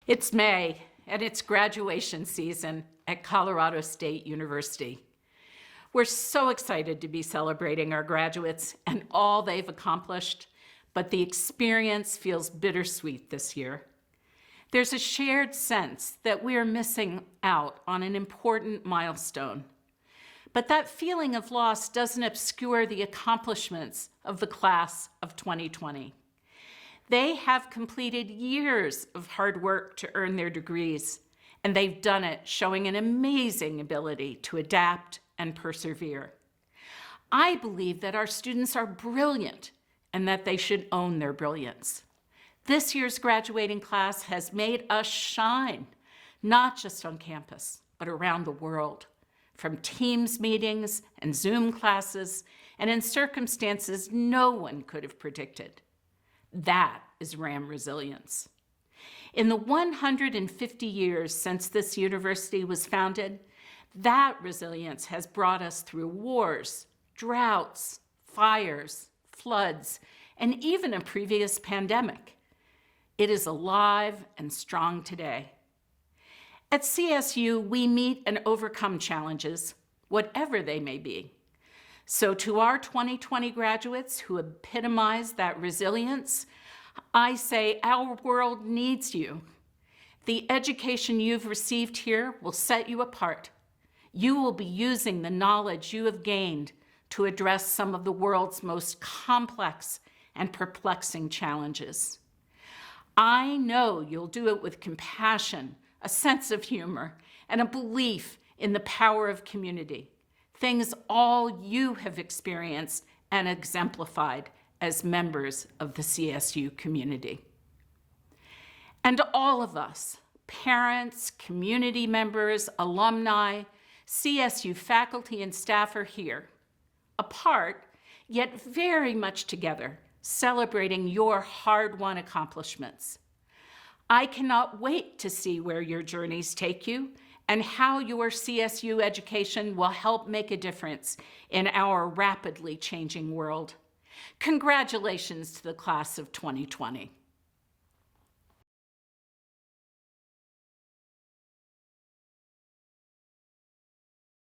It's May, and it's graduation season at Colorado State University. We're so excited to be celebrating our graduates and all they've accomplished, but the experience feels bittersweet this year. There's a shared sense that we are missing out on an important milestone. But that feeling of loss doesn't obscure the accomplishments of the class of 2020. They have completed years of hard work to earn their degrees, and they've done it showing an amazing ability to adapt and persevere. I believe that our students are brilliant and that they should own their brilliance. This year's graduating class has made us shine, not just on campus, but around the world, from Teams meetings and Zoom classes, and in circumstances no one could have predicted. That is RAM resilience. In the 150 years since this university was founded, that resilience has brought us through wars, droughts, fires, floods, and even a previous pandemic. It is alive and strong today. At CSU, we meet and overcome challenges, whatever they may be. So to our 2020 graduates who epitomize that resilience, I say our world needs you. The education you've received here will set you apart. You will be using the knowledge you have gained to address some of the world's most complex and perplexing challenges. I know you'll do it with compassion, a sense of humor, and a belief in the power of community, things all you have experienced and exemplified as members of the CSU community. And all of us, parents, community members, alumni, CSU faculty and staff are here, apart, yet very much together, celebrating your hard-won accomplishments. I cannot wait to see where your journeys take you and how your CSU education will help make a difference in our rapidly changing world. Congratulations to the class of 2020.